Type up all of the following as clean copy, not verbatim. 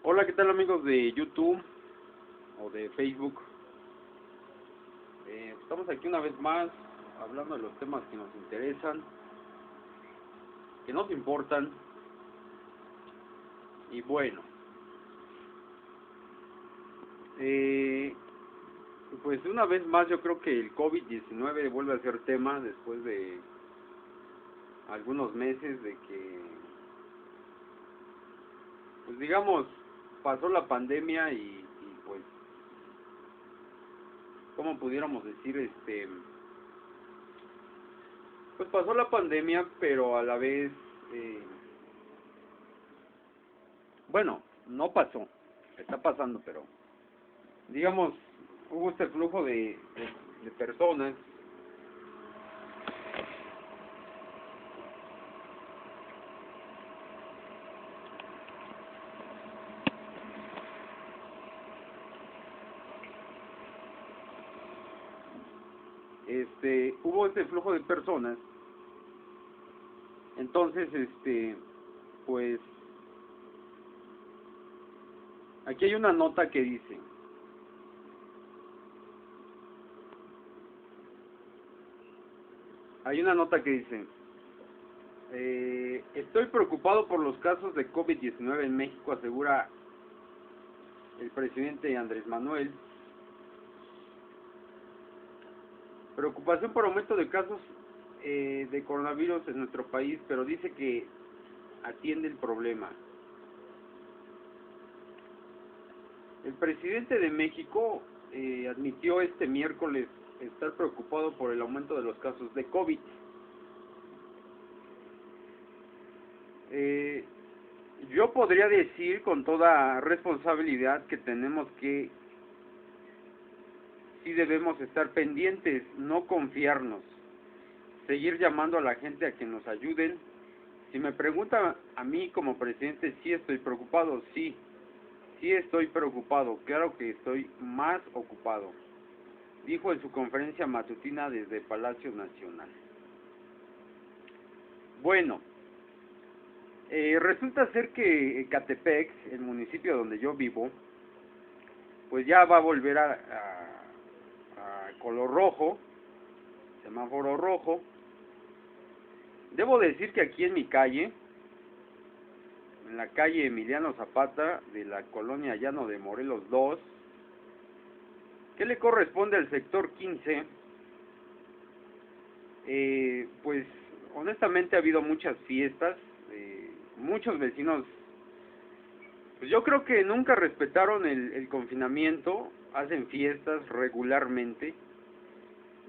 Hola, ¿qué tal amigos de YouTube o de Facebook? Estamos aquí una vez más hablando de los temas que nos interesan, que nos importan. Y bueno, eh, pues una vez más yo creo que el COVID-19 vuelve a ser tema después de algunos meses de que, pues digamos, pasó la pandemia y pues, ¿cómo pudiéramos decir? Pues pasó la pandemia, pero a la vez, eh, bueno, no pasó, está pasando, pero digamos, hubo este flujo de personas. Hubo este flujo de personas. Entonces, pues, aquí hay una nota que dice, hay una nota que dice, estoy preocupado por los casos de COVID-19 en México, asegura el presidente Andrés Manuel. Preocupación por aumento de casos de coronavirus en nuestro país, pero dice que atiende el problema. El presidente de México admitió este miércoles estar preocupado por el aumento de los casos de COVID. Eh, yo podría decir con toda responsabilidad que tenemos que, sí debemos estar pendientes, no confiarnos, seguir llamando a la gente a que nos ayuden. Si me pregunta a mí como presidente, sí estoy preocupado, sí estoy preocupado, claro que estoy más ocupado, dijo en su conferencia matutina desde Palacio Nacional. Bueno, resulta ser que Ecatepec, el municipio donde yo vivo, pues ya va a volver a color rojo, semáforo rojo. Debo decir que aquí en mi calle, en la calle Emiliano Zapata de la colonia Llano de Morelos 2, que le corresponde al sector 15, pues honestamente ha habido muchas fiestas, muchos vecinos, pues yo creo que nunca respetaron el confinamiento, hacen fiestas regularmente.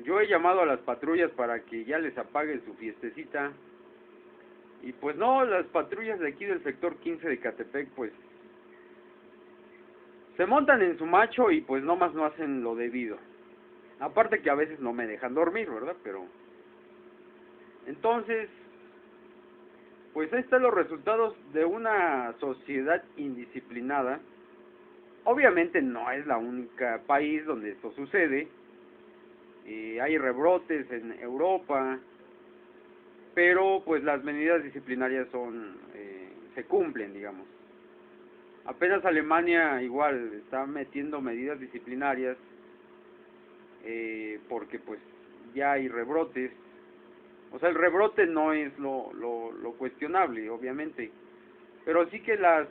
Yo he llamado a las patrullas para que ya les apaguen su fiestecita. Y pues no, las patrullas de aquí del sector 15 de Catepec, pues se montan en su macho y pues nomás no hacen lo debido. Aparte que a veces no me dejan dormir, ¿verdad? Pero entonces, pues ahí están los resultados de una sociedad indisciplinada. Obviamente no es la única país donde esto sucede. Hay rebrotes en Europa, pero pues las medidas disciplinarias se cumplen, digamos. Apenas Alemania igual está metiendo medidas disciplinarias porque pues ya hay rebrotes. O sea, el rebrote no es lo cuestionable, obviamente, pero sí que las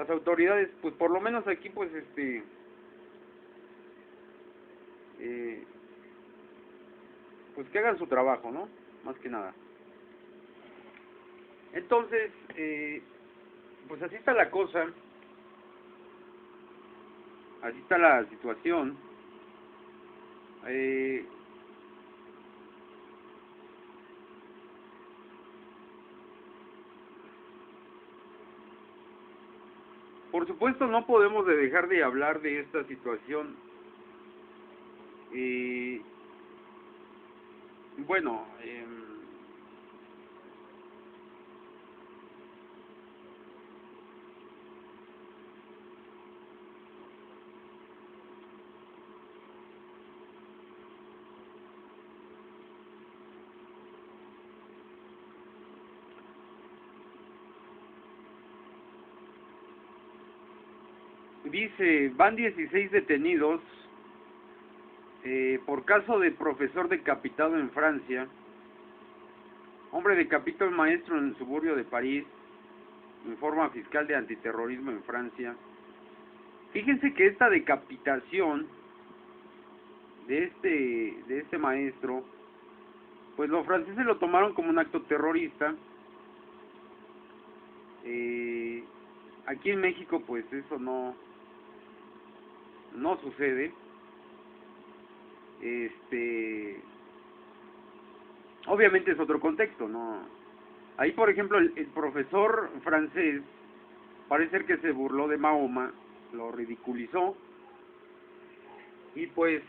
autoridades, pues por lo menos aquí, pues eh, pues que hagan su trabajo, ¿no? Más que nada. Entonces, pues así está la cosa, así está la situación. Eh, por supuesto, no podemos dejar de hablar de esta situación. Eh, bueno, Dice, van 16 detenidos por caso de profesor decapitado en Francia. Hombre decapitó al maestro en el suburbio de París, informa fiscal de antiterrorismo en Francia. Fíjense que esta decapitación de este maestro, pues los franceses lo tomaron como un acto terrorista. Aquí en México pues eso no sucede. Obviamente es otro contexto, ¿no? Ahí, por ejemplo, el profesor francés parece ser que se burló de Mahoma, lo ridiculizó, y pues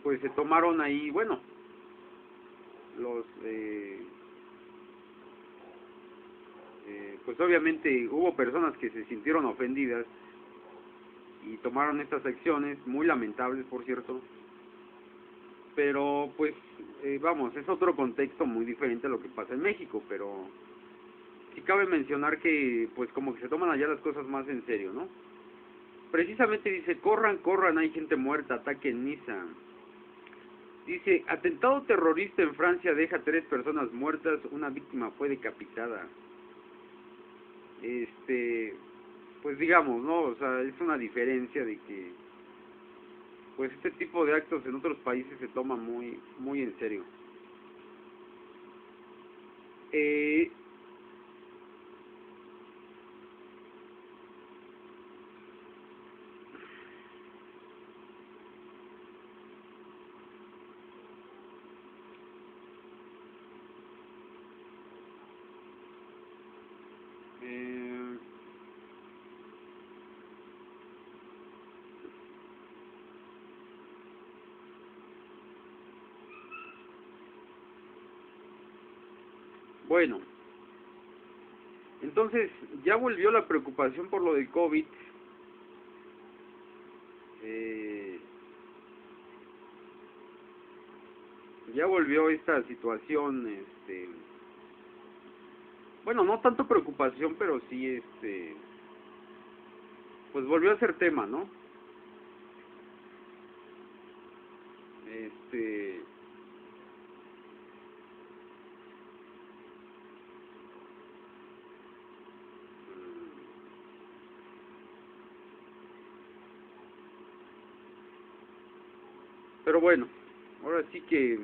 pues se tomaron ahí, bueno, los pues obviamente hubo personas que se sintieron ofendidas y tomaron estas acciones muy lamentables, por cierto, pero pues vamos, es otro contexto muy diferente a lo que pasa en México, pero sí cabe mencionar que pues como que se toman allá las cosas más en serio, ¿no? Precisamente dice, corran, corran, hay gente muerta, ataque en Niza. Dice, atentado terrorista en Francia deja 3 personas muertas, una víctima fue decapitada. Pues digamos, ¿no? O sea, es una diferencia de que pues este tipo de actos en otros países se toma muy en serio. Eh, eh, bueno, entonces ya volvió la preocupación por lo del COVID. Eh, ya volvió esta situación, bueno, no tanto preocupación, pero sí, pues volvió a ser tema, ¿no? Este, pero bueno, ahora sí que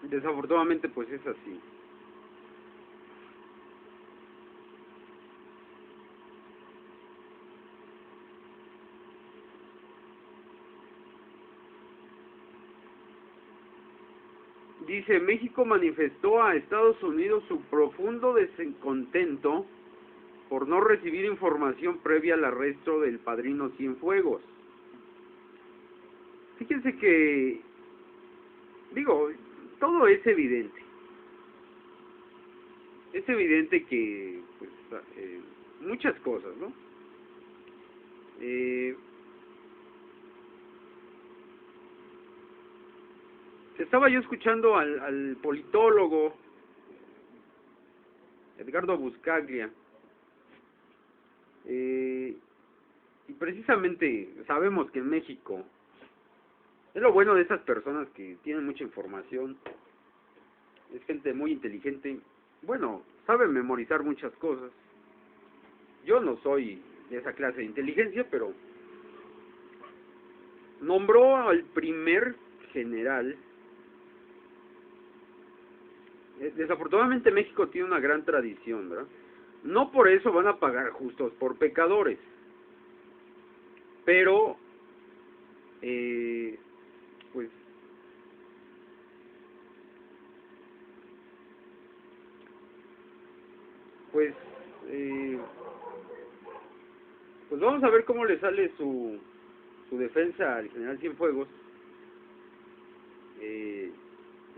desafortunadamente pues es así. Dice, México manifestó a Estados Unidos su profundo descontento por no recibir información previa al arresto del padrino Cienfuegos. Fíjense que, digo, todo es evidente. Es evidente que, pues, muchas cosas, ¿no? Eh, Estaba yo escuchando al politólogo Edgardo Buscaglia, y precisamente sabemos que en México, es lo bueno de esas personas que tienen mucha información, es gente muy inteligente, bueno, saben memorizar muchas cosas. Yo no soy de esa clase de inteligencia, pero nombró al primer general. Desafortunadamente México tiene una gran tradición, ¿verdad? No por eso van a pagar justos por pecadores, pero pues pues eh, pues vamos a ver cómo le sale su defensa al general Cienfuegos. eh,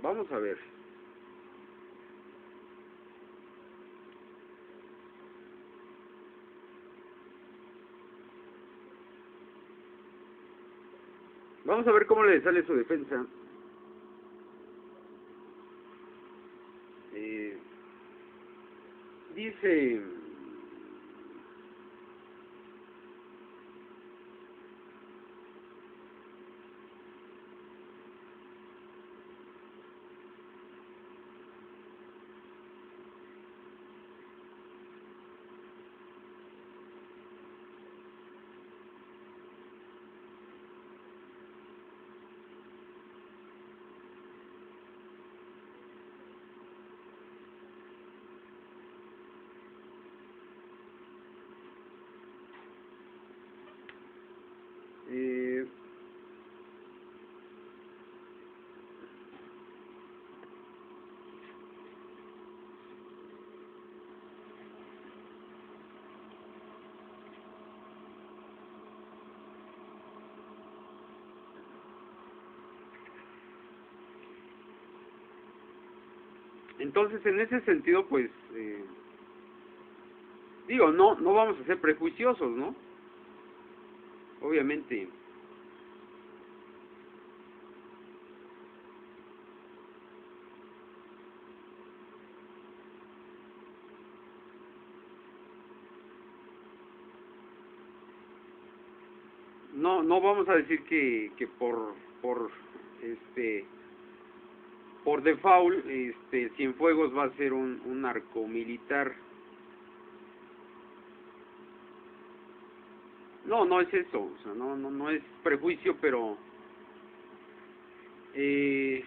Vamos a ver. Vamos a ver cómo le sale su defensa. dice, eh, entonces en ese sentido, pues, digo, no vamos a ser prejuiciosos, ¿no? Obviamente. No vamos a decir que este por default Cienfuegos va a ser un narcomilitar. No es eso, o sea, no es prejuicio, pero eh,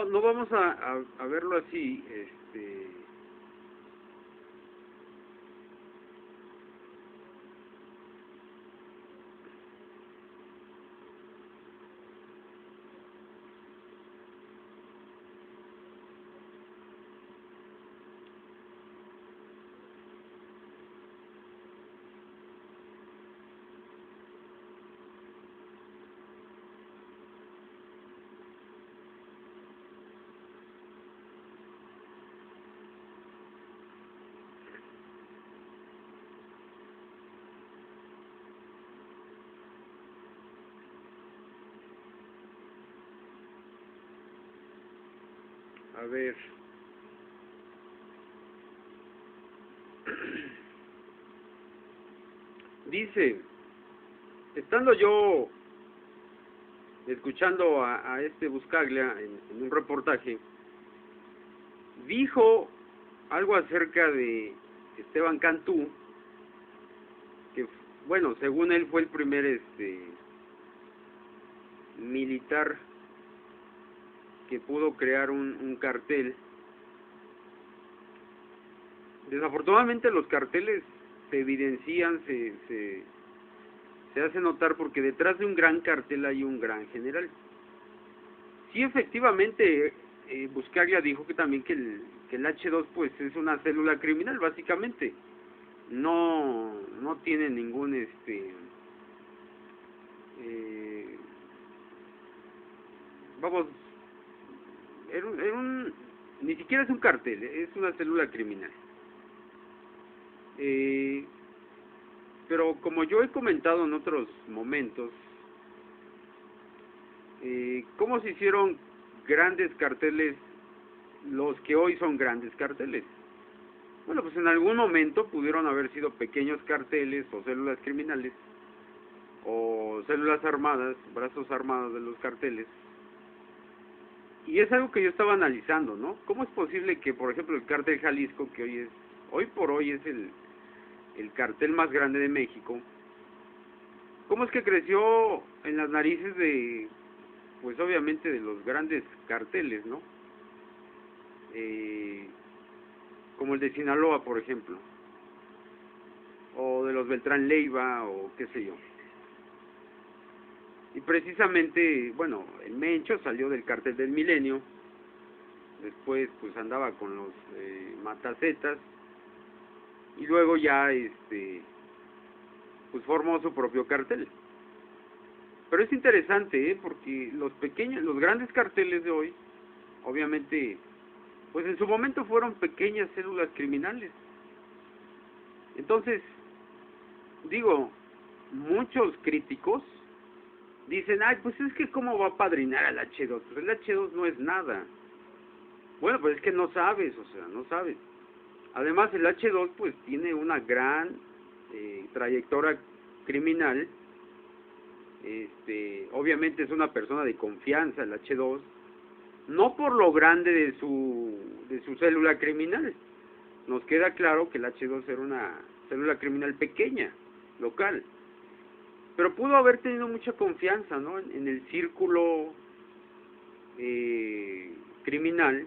no vamos a verlo así, a ver. Dice, estando yo escuchando a este Buscaglia en un reportaje, dijo algo acerca de Esteban Cantú, que bueno, según él fue el primer militar que pudo crear un cartel. Desafortunadamente los carteles se evidencian, se hace notar porque detrás de un gran cartel hay un gran general. Sí, efectivamente, Buscaglia dijo que también que el H2 pues es una célula criminal, básicamente. No tiene ningún eh, vamos, ni siquiera es un cartel, es una célula criminal. Eh, pero como yo he comentado en otros momentos, ¿cómo se hicieron grandes carteles los que hoy son grandes carteles? Bueno, pues en algún momento pudieron haber sido pequeños carteles o células criminales o células armadas, brazos armados de los carteles. Y es algo que yo estaba analizando, ¿no? ¿Cómo es posible que, por ejemplo, el cártel Jalisco, que hoy por hoy es el cartel más grande de México, cómo es que creció en las narices de, pues obviamente de los grandes carteles, ¿no? Como el de Sinaloa, por ejemplo, o de los Beltrán Leiva, o qué sé yo. Y precisamente, bueno, el Mencho salió del cartel del Milenio, después pues andaba con los Matacetas, y luego ya pues formó su propio cartel. Pero es interesante, porque los grandes carteles de hoy, obviamente, pues en su momento fueron pequeñas células criminales. Entonces, digo, muchos críticos dicen, ay, pues es que cómo va a padrinar al H2, pues el H2 no es nada. Bueno, pues es que no sabes, o sea, no sabes. Además, el H2 pues tiene una gran trayectoria criminal. Obviamente es una persona de confianza el H2, no por lo grande de su célula criminal. Nos queda claro que el H2 era una célula criminal pequeña, local, pero pudo haber tenido mucha confianza, ¿no? En el círculo criminal,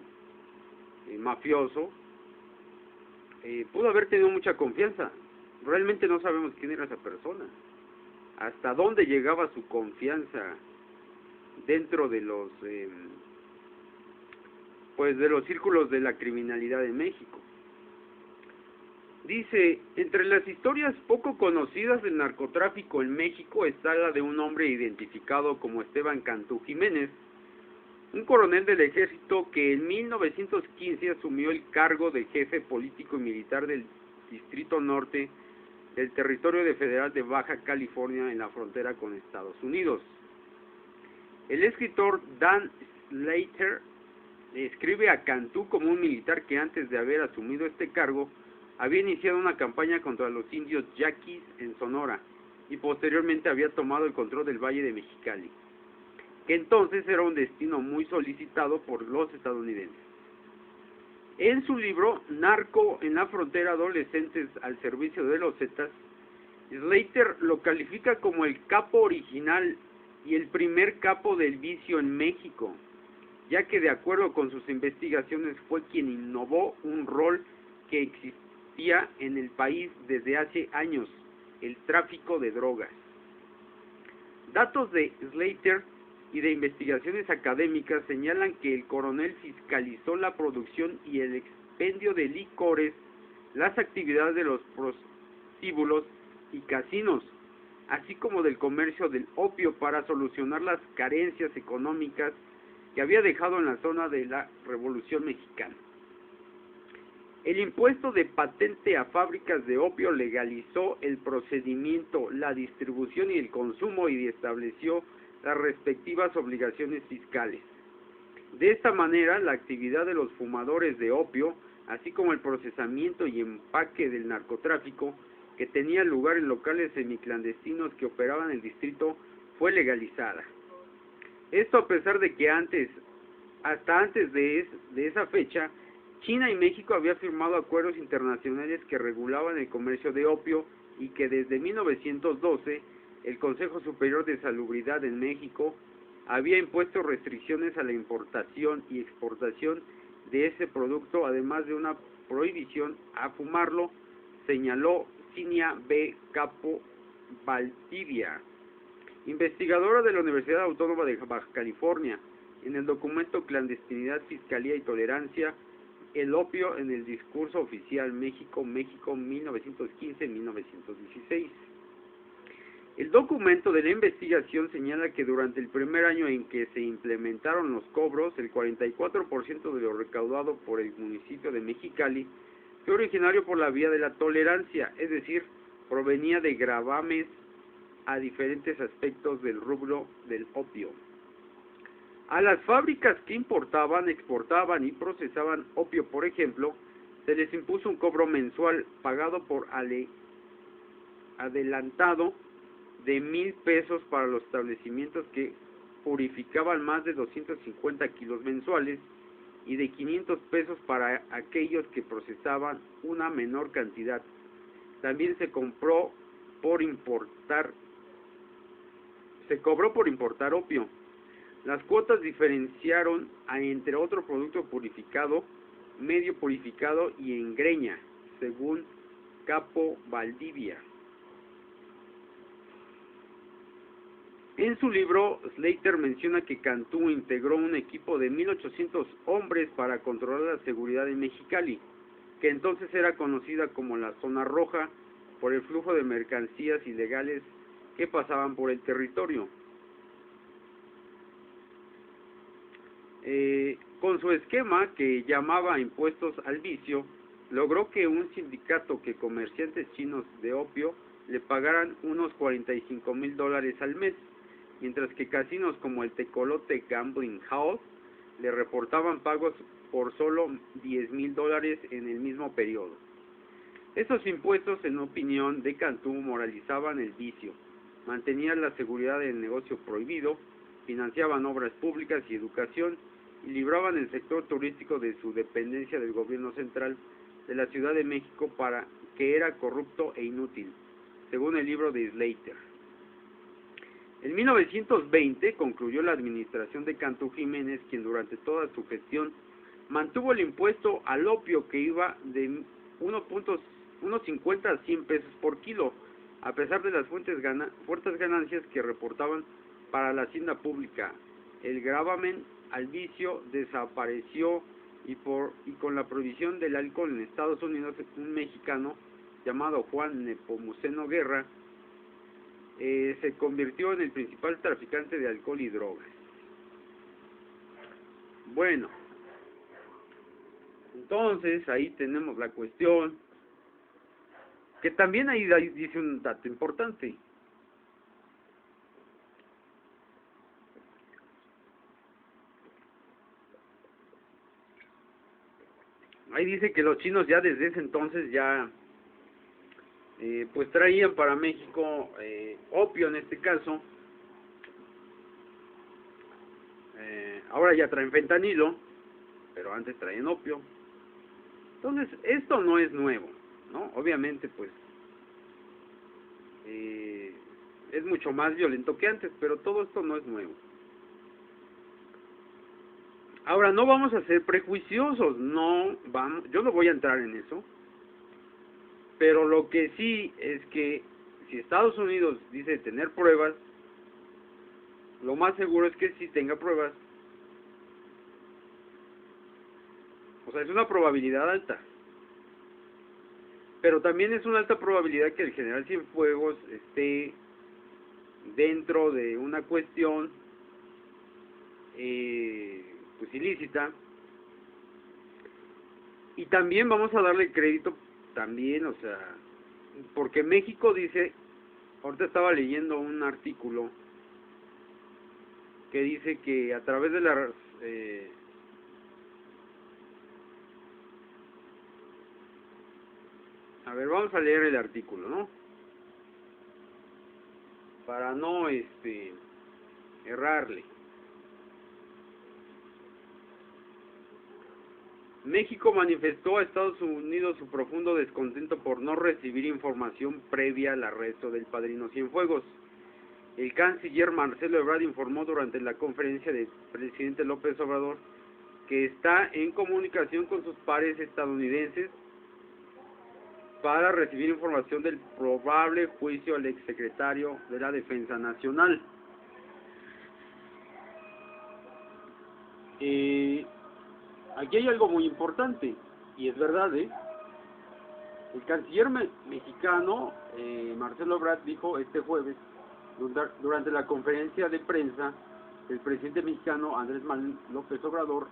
mafioso, pudo haber tenido mucha confianza. Realmente no sabemos quién era esa persona, hasta dónde llegaba su confianza dentro de los pues de los círculos de la criminalidad en México. Dice, entre las historias poco conocidas del narcotráfico en México está la de un hombre identificado como Esteban Cantú Jiménez, un coronel del ejército que en 1915 asumió el cargo de jefe político y militar del Distrito Norte del territorio federal de Baja California en la frontera con Estados Unidos. El escritor Dan Slater describe a Cantú como un militar que antes de haber asumido este cargo había iniciado una campaña contra los indios yaquis en Sonora y posteriormente había tomado el control del Valle de Mexicali, que entonces era un destino muy solicitado por los estadounidenses. En su libro Narco en la frontera, adolescentes al servicio de los Zetas, Slater lo califica como el capo original y el primer capo del vicio en México, ya que de acuerdo con sus investigaciones fue quien innovó un rol que existía en el país desde hace años, el tráfico de drogas. Datos de Slater y de investigaciones académicas señalan que el coronel fiscalizó la producción y el expendio de licores, las actividades de los prostíbulos y casinos, así como del comercio del opio para solucionar las carencias económicas que había dejado en la zona de la Revolución Mexicana. El impuesto de patente a fábricas de opio legalizó el procedimiento, la distribución y el consumo y estableció las respectivas obligaciones fiscales. De esta manera, la actividad de los fumadores de opio, así como el procesamiento y empaque del narcotráfico, que tenía lugar en locales semiclandestinos que operaban en el distrito, fue legalizada. Esto a pesar de que hasta antes de esa fecha, China y México habían firmado acuerdos internacionales que regulaban el comercio de opio y que desde 1912 el Consejo Superior de Salubridad en México había impuesto restricciones a la importación y exportación de ese producto, además de una prohibición a fumarlo, señaló Cinia B. Capo Valdivia, investigadora de la Universidad Autónoma de Baja California, en el documento Clandestinidad, Fiscalía y Tolerancia, el opio en el discurso oficial México 1915-1916. El documento de la investigación señala que durante el primer año en que se implementaron los cobros, el 44% de lo recaudado por el municipio de Mexicali fue originario por la vía de la tolerancia, es decir, provenía de gravames a diferentes aspectos del rubro del opio. A las fábricas que importaban, exportaban y procesaban opio, por ejemplo, se les impuso un cobro mensual pagado por adelantado de 1,000 pesos para los establecimientos que purificaban más de 250 kilos mensuales y de 500 pesos para aquellos que procesaban una menor cantidad. También se cobró por importar opio. Las cuotas diferenciaron entre otro producto purificado, medio purificado y en greña, según Capo Valdivia. En su libro, Slater menciona que Cantú integró un equipo de 1,800 hombres para controlar la seguridad en Mexicali, que entonces era conocida como la Zona Roja, por el flujo de mercancías ilegales que pasaban por el territorio. Con su esquema, que llamaba impuestos al vicio, logró que un sindicato que comerciantes chinos de opio le pagaran unos $45,000 al mes, mientras que casinos como el Tecolote Gambling House le reportaban pagos por solo $10,000 en el mismo periodo. Esos impuestos, en opinión de Cantú, moralizaban el vicio, mantenían la seguridad del negocio prohibido, financiaban obras públicas y educación, y libraban el sector turístico de su dependencia del gobierno central de la Ciudad de México, para que era corrupto e inútil, según el libro de Slater. En 1920 concluyó la administración de Cantú Jiménez, quien durante toda su gestión mantuvo el impuesto al opio, que iba de unos 50 a 100 pesos por kilo, a pesar de las fuertes ganancias que reportaban para la hacienda pública. El gravamen al vicio desapareció, y con la prohibición del alcohol en Estados Unidos, un mexicano llamado Juan Nepomuceno Guerra se convirtió en el principal traficante de alcohol y drogas. Bueno, entonces ahí tenemos la cuestión, que también ahí dice un dato importante. Ahí dice que los chinos ya desde ese entonces ya pues traían para México opio en este caso. Ahora ya traen fentanilo, pero antes traían opio. Entonces esto no es nuevo, ¿no? Obviamente pues es mucho más violento que antes, pero todo esto no es nuevo. Ahora, no vamos a ser prejuiciosos, yo no voy a entrar en eso, pero lo que sí es que si Estados Unidos dice tener pruebas, lo más seguro es que sí tenga pruebas. O sea, es una probabilidad alta. Pero también es una alta probabilidad que el general Cienfuegos esté dentro de una cuestión pues ilícita. Y también vamos a darle crédito también, o sea, porque México dice, ahorita estaba leyendo un artículo que dice que a través de las a ver, vamos a leer el artículo, ¿no? Para no errarle. México manifestó a Estados Unidos su profundo descontento por no recibir información previa al arresto del padrino Cienfuegos. El canciller Marcelo Ebrard informó durante la conferencia del presidente López Obrador que está en comunicación con sus pares estadounidenses para recibir información del probable juicio al exsecretario de la Defensa Nacional. Aquí hay algo muy importante, y es verdad, El canciller mexicano, Marcelo Ebrard, dijo este jueves, durante la conferencia de prensa, el presidente mexicano Andrés Manuel López Obrador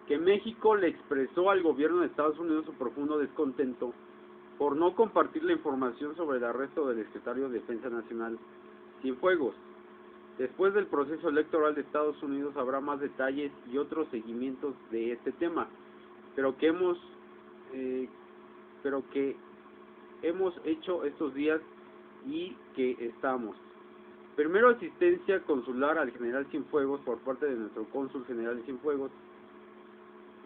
que México le expresó al gobierno de Estados Unidos su profundo descontento por no compartir la información sobre el arresto del secretario de Defensa Nacional Cienfuegos. Después del proceso electoral de Estados Unidos habrá más detalles y otros seguimientos de este tema, pero que hemos hecho estos días y que estamos. Primero, asistencia consular al general Cienfuegos por parte de nuestro cónsul general Cienfuegos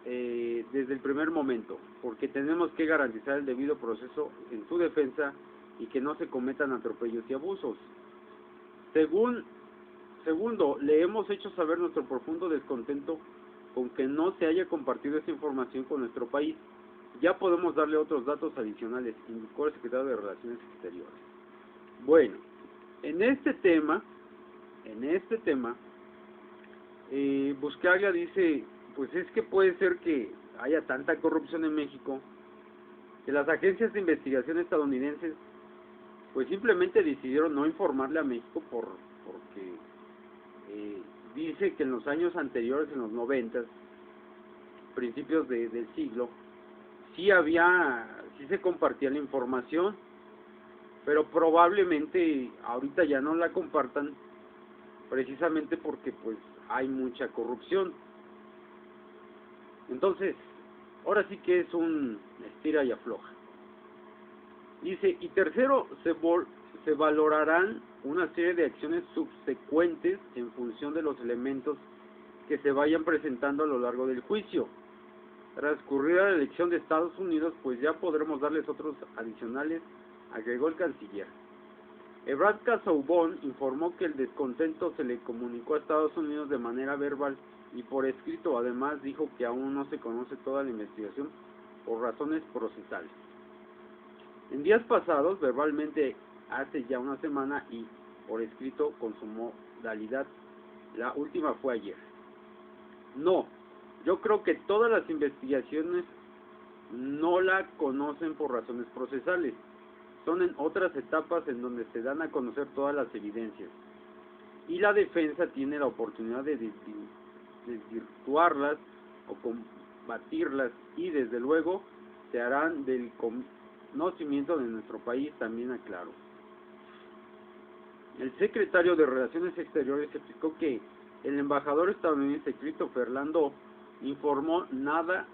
desde el primer momento, porque tenemos que garantizar el debido proceso en su defensa y que no se cometan atropellos y abusos. Segundo, le hemos hecho saber nuestro profundo descontento con que no se haya compartido esta información con nuestro país. Ya podemos darle otros datos adicionales, indicó el secretario de Relaciones Exteriores. Bueno, en este tema, Buscaglia dice pues es que puede ser que haya tanta corrupción en México que las agencias de investigación estadounidenses pues simplemente decidieron no informarle a México porque dice que en los años anteriores, en los 90, principios del siglo, sí se compartía la información, pero probablemente ahorita ya no la compartan precisamente porque pues hay mucha corrupción. Entonces, ahora sí que es un estira y afloja. Dice, y tercero, se valorarán una serie de acciones subsecuentes en función de los elementos que se vayan presentando a lo largo del juicio. Transcurrida la elección de Estados Unidos, pues ya podremos darles otros adicionales, agregó el canciller. Ebrard Casaubon informó que el descontento se le comunicó a Estados Unidos de manera verbal y por escrito. Además, dijo que aún no se conoce toda la investigación por razones procesales. En días pasados, verbalmente hace ya una semana y por escrito con su modalidad, la última fue ayer. No, yo creo que todas las investigaciones no la conocen por razones procesales. Son en otras etapas en donde se dan a conocer todas las evidencias. Y la defensa tiene la oportunidad de desvirtuarlas o combatirlas y desde luego se harán del conocimiento de nuestro país, también aclaró. El secretario de Relaciones Exteriores explicó que el embajador estadounidense Christopher Landau informó nada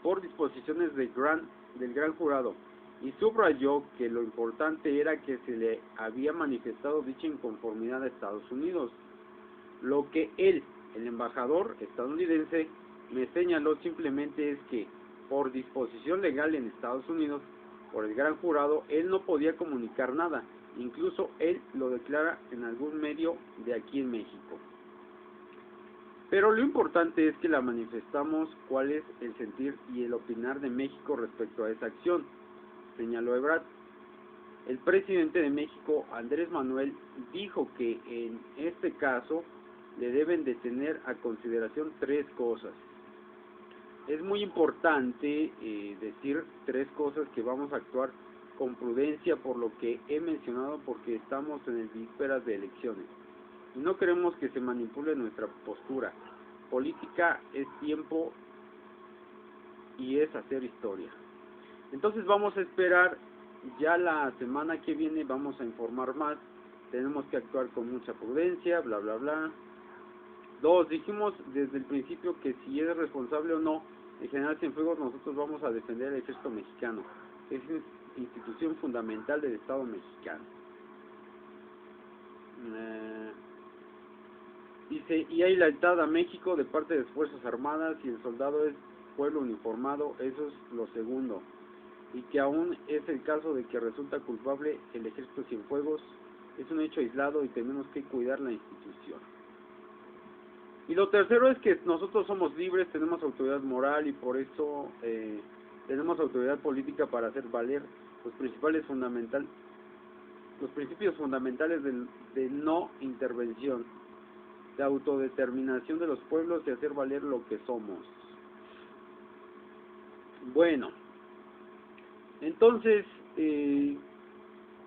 por disposiciones del gran jurado y subrayó que lo importante era que se le había manifestado dicha inconformidad a Estados Unidos. Lo que él, el embajador estadounidense, me señaló simplemente es que, por disposición legal en Estados Unidos, por el gran jurado, él no podía comunicar nada. Incluso él lo declara en algún medio de aquí en México. Pero lo importante es que la manifestamos cuál es el sentir y el opinar de México respecto a esa acción, señaló Ebrard. El presidente de México, Andrés Manuel, dijo que en este caso le deben de tener a consideración tres cosas. Es muy importante decir tres cosas: que vamos a actuar con prudencia por lo que he mencionado, porque estamos en el vísperas de elecciones y no queremos que se manipule nuestra postura. Política es tiempo y es hacer historia. Entonces vamos a esperar, ya la semana que viene vamos a informar más. Tenemos que actuar con mucha prudencia, bla bla bla. 2, dijimos desde el principio que si es responsable o no el general Cienfuegos, nosotros vamos a defender al ejército mexicano. Es institución fundamental del Estado mexicano. Dice, y hay lealtad a México de parte de las Fuerzas Armadas y el soldado es pueblo uniformado, eso es lo segundo. Y que aún es el caso de que resulta culpable el ejército Cienfuegos, es un hecho aislado y tenemos que cuidar la institución. Y lo tercero es que nosotros somos libres, tenemos autoridad moral y por eso tenemos autoridad política para hacer valer los principios fundamentales de no intervención, de autodeterminación de los pueblos y hacer valer lo que somos. Bueno, entonces,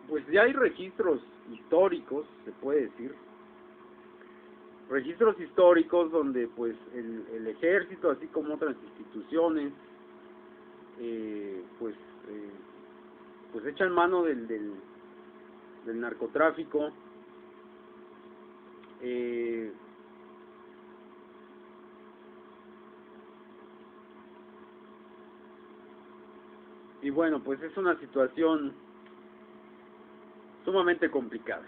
pues ya hay registros históricos, se puede decir, registros históricos donde pues el ejército, así como otras instituciones, pues echan mano del narcotráfico. Y bueno, pues es una situación sumamente complicada.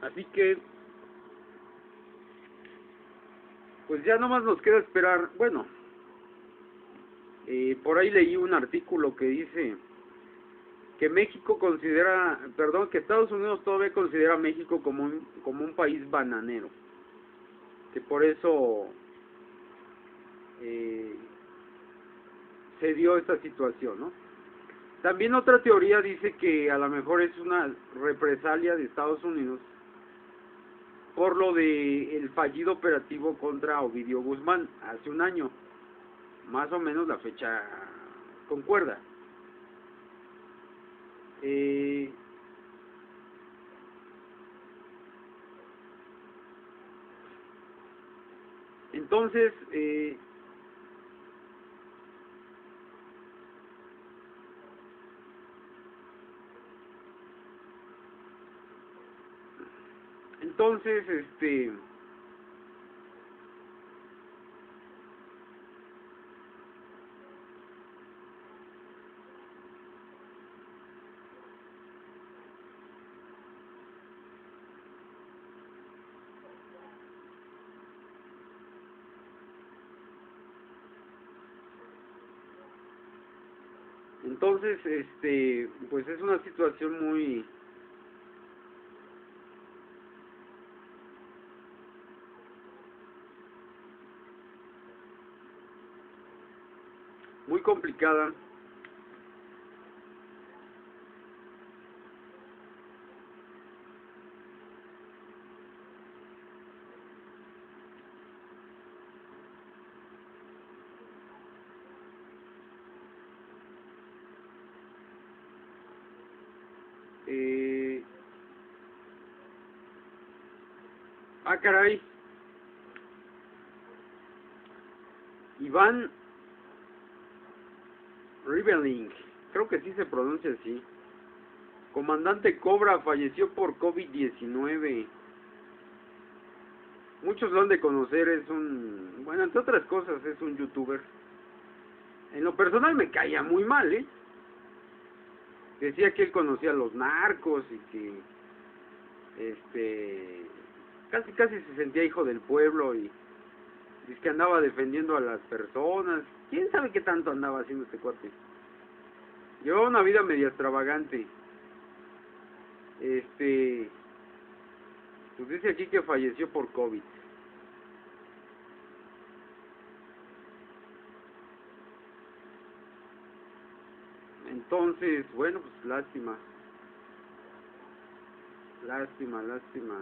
Así que pues ya nomás nos queda esperar. Bueno, por ahí leí un artículo que dice que México considera, perdón, que Estados Unidos todavía considera a México como un país bananero, que por eso se dio esta situación, ¿no? También otra teoría dice que a lo mejor es una represalia de Estados Unidos por lo de el fallido operativo contra Ovidio Guzmán hace un año. Más o menos la fecha concuerda. Entonces, entonces, pues es una situación muy complicada. Caray, Iván Riveling, creo que sí se pronuncia así. Comandante Cobra falleció por COVID-19. Muchos lo han de conocer, es bueno, entre otras cosas, es un youtuber. En lo personal me caía muy mal, ¿eh? Decía que él conocía a los narcos y que, casi se sentía hijo del pueblo y dice que andaba defendiendo a las personas. ¿Quién sabe qué tanto andaba haciendo este cuate? Llevaba una vida media extravagante. Pues dice aquí que falleció por COVID. Entonces, bueno, pues lástima. Lástima, lástima.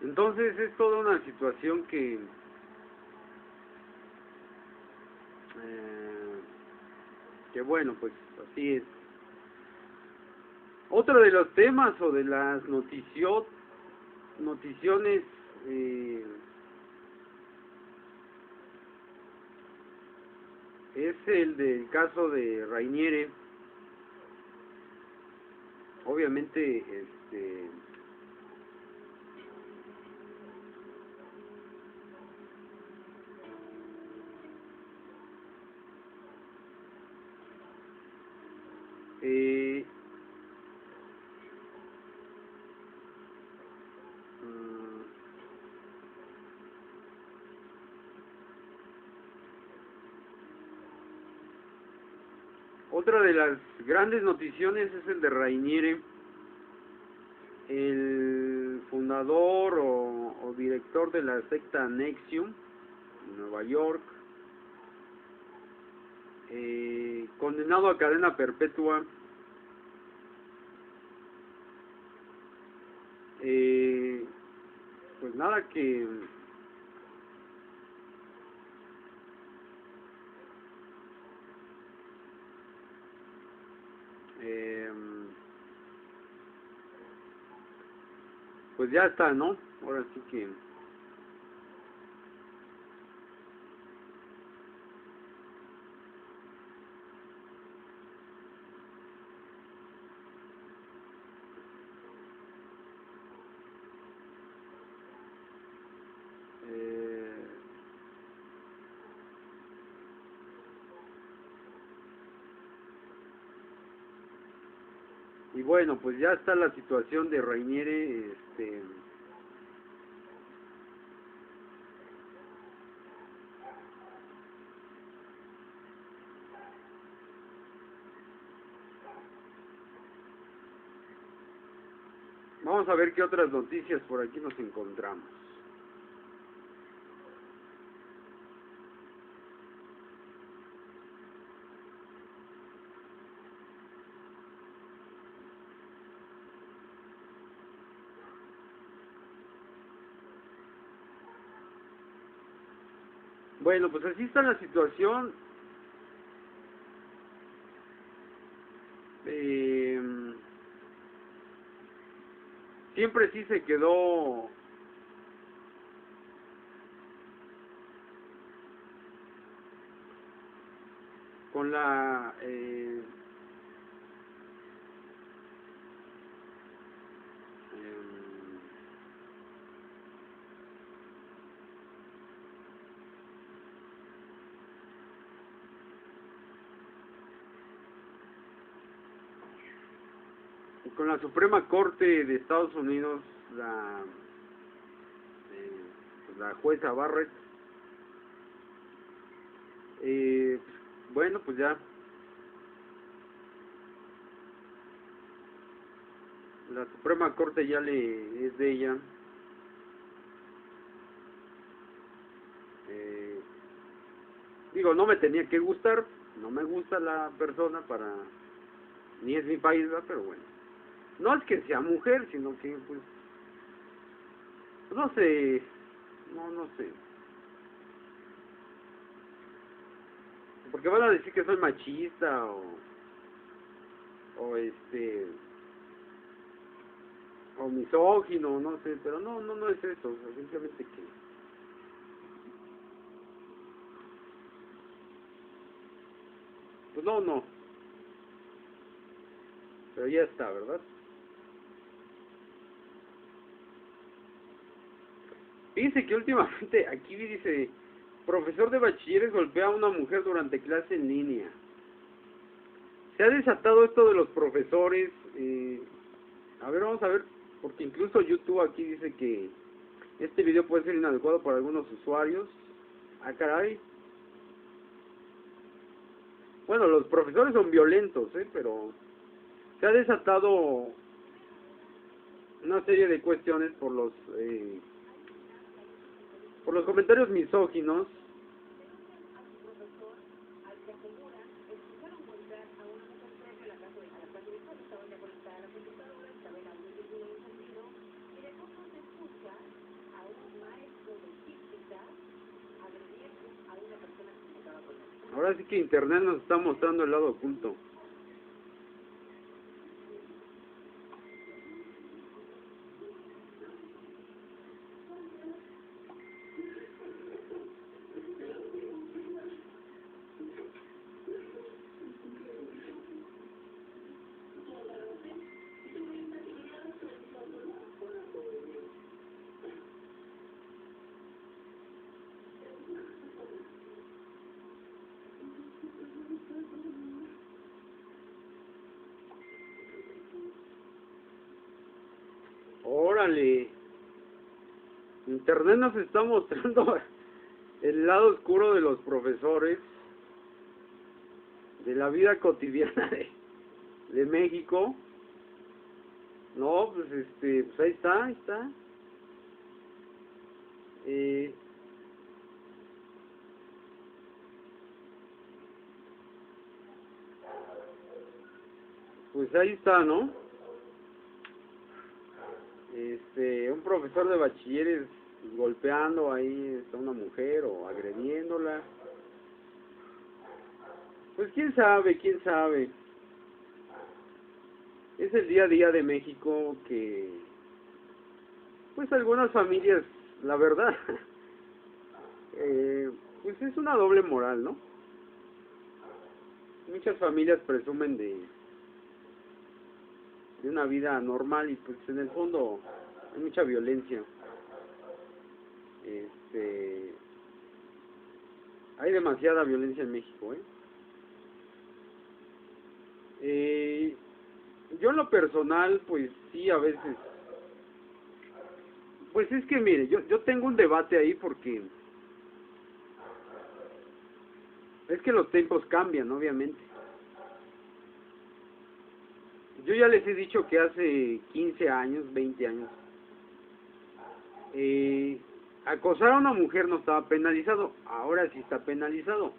Entonces es toda una situación que bueno, pues así es. Otro de los temas o de las noticiones, es el del caso de Rainiere. Obviamente, eh, mm, otra de las grandes noticiones es el de Rainiere, el fundador o director de la secta Nexium en Nueva York, condenado a cadena perpetua. Pues nada, que pues ya está, ¿no? Ahora sí que Y bueno, pues ya está la situación de Rainiere, vamos a ver qué otras noticias por aquí nos encontramos. Bueno, pues así está la situación. Eh, Siempre sí se quedó con la con la Suprema Corte de Estados Unidos, la jueza Barrett. eh, bueno, pues ya la Suprema Corte ya le es de ella. eh, Digo, no me tenía que gustar, no me gusta la persona, para ni es mi país, ¿verdad? Pero bueno, no es que sea mujer, sino que pues no sé, no sé, porque van a decir que soy machista o o misógino, no sé, pero no es eso, o sea, simplemente que pues no, pero ya está, ¿verdad? Dice que últimamente, aquí dice, profesor de bachilleres golpea a una mujer durante clase en línea. Se ha desatado esto de los profesores. A ver, vamos a ver, porque incluso YouTube aquí dice que este video puede ser inadecuado para algunos usuarios. Ah, caray. Bueno, los profesores son violentos, pero se ha desatado una serie de cuestiones por los comentarios misóginos. Ahora sí que Internet nos está mostrando el lado oculto. Órale, Internet nos está mostrando el lado oscuro de los profesores, de la vida cotidiana de México. No, pues pues ahí está, ahí está. Eh, pues ahí está, ¿no? Un profesor de bachilleres golpeando ahí a una mujer o agrediéndola. Pues quién sabe, quién sabe. Es el día a día de México que, pues algunas familias, la verdad, pues es una doble moral, ¿no? Muchas familias presumen de una vida normal y pues en el fondo hay mucha violencia. Este, Hay demasiada violencia en México, ¿eh? Yo en lo personal, pues sí, a veces, pues es que mire, yo tengo un debate ahí porque es que los tiempos cambian, obviamente. Yo ya les he dicho que hace 15 años, 20 años, eh, acosar a una mujer no estaba penalizado, ahora sí está penalizado.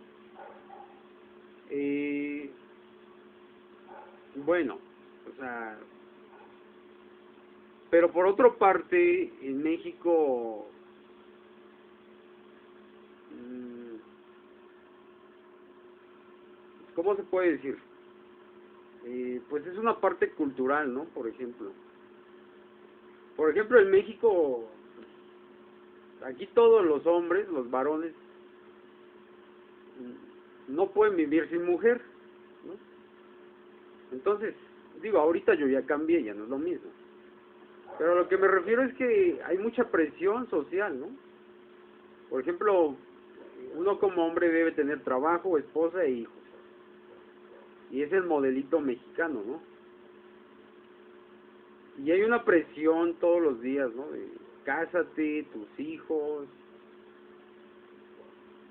Eh, bueno, o sea, pero por otra parte, en México, mm, ¿cómo se puede decir? Pues es una parte cultural, ¿no? Por ejemplo, en México, aquí todos los hombres, los varones, no pueden vivir sin mujer, ¿no? Entonces, digo, ahorita yo ya cambié, ya no es lo mismo. Pero a lo que me refiero es que hay mucha presión social, ¿no? Por ejemplo, uno como hombre debe tener trabajo, esposa e hijos. Y es el modelito mexicano, ¿no? Y hay una presión todos los días, ¿no? De cásate, tus hijos.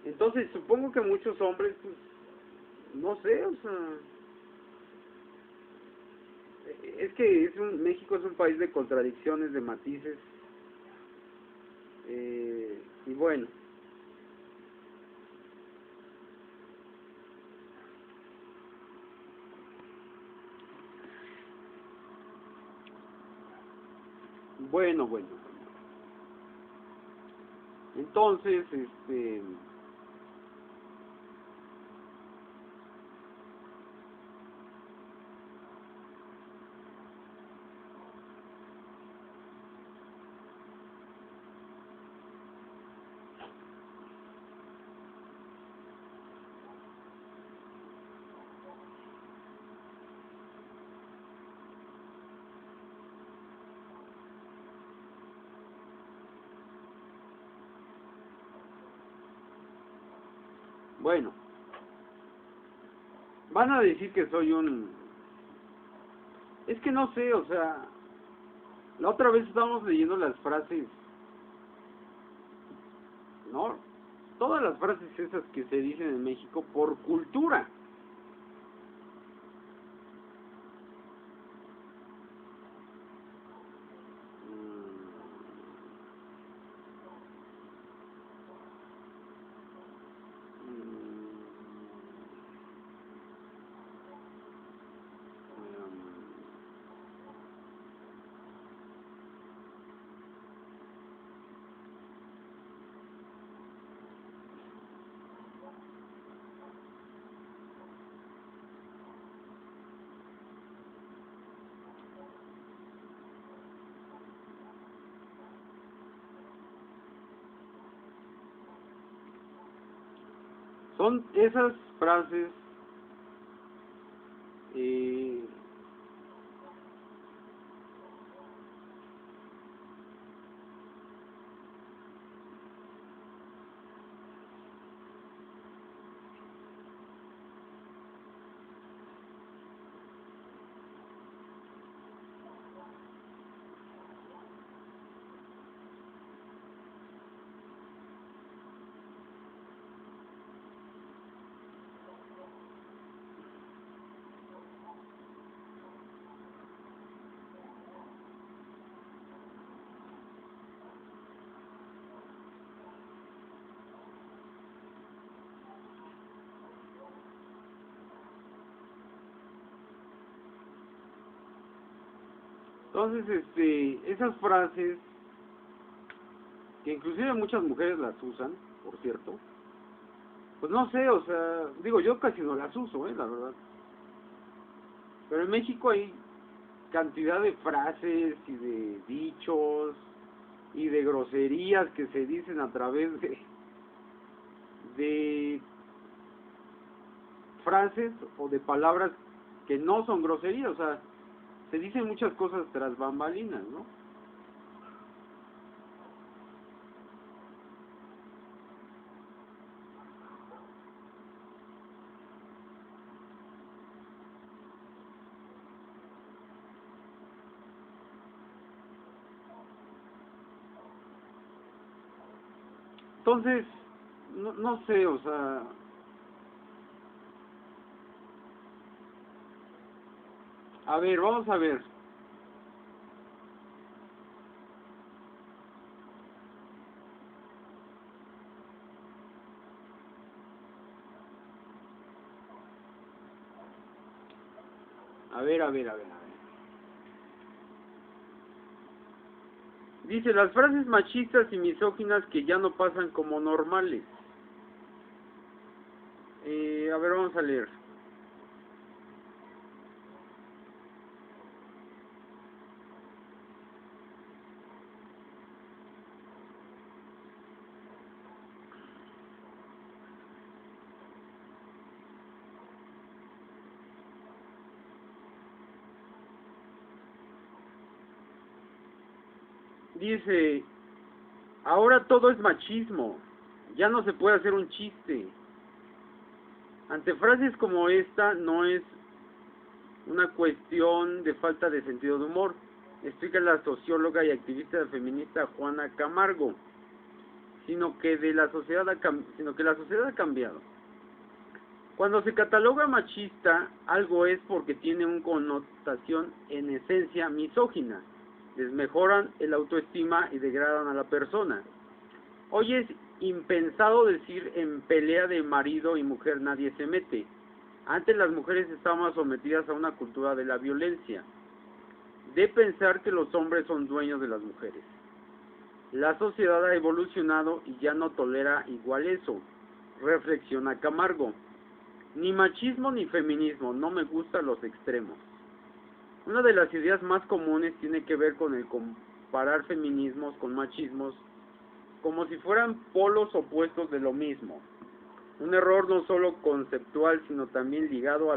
Entonces, supongo que muchos hombres, pues, no sé, o sea, es que México es un país de contradicciones, de matices, y bueno, bueno. Entonces, bueno, van a decir que soy un... Es que no sé, o sea, la otra vez estábamos leyendo las frases, ¿no? Todas las frases esas que se dicen en México por cultura. Son esas frases, eh, entonces, esas frases, que inclusive muchas mujeres las usan, por cierto, pues no sé, o sea, digo, yo casi no las uso, la verdad. Pero en México hay cantidad de frases y de dichos y de groserías que se dicen a través de frases o de palabras que no son groserías, o sea, se dicen muchas cosas tras bambalinas, ¿no? Entonces, no sé, o sea, a ver, vamos a ver. A ver. Dice, las frases machistas y misóginas que ya no pasan como normales. A ver, vamos a leer. Dice, ahora todo es machismo. Ya no se puede hacer un chiste. Ante frases como esta no es una cuestión de falta de sentido de humor, explica la socióloga y activista feminista Juana Camargo, sino que la sociedad ha cambiado. Cuando se cataloga machista, algo es porque tiene una connotación en esencia misógina, desmejoran el autoestima y degradan a la persona. Hoy es impensado decir en pelea de marido y mujer nadie se mete. Antes las mujeres estaban sometidas a una cultura de la violencia, de pensar que los hombres son dueños de las mujeres. La sociedad ha evolucionado y ya no tolera igual eso, reflexiona Camargo. Ni machismo ni feminismo, no me gustan los extremos. Una de las ideas más comunes tiene que ver con el comparar feminismos con machismos como si fueran polos opuestos de lo mismo. Un error no solo conceptual, sino también ligado a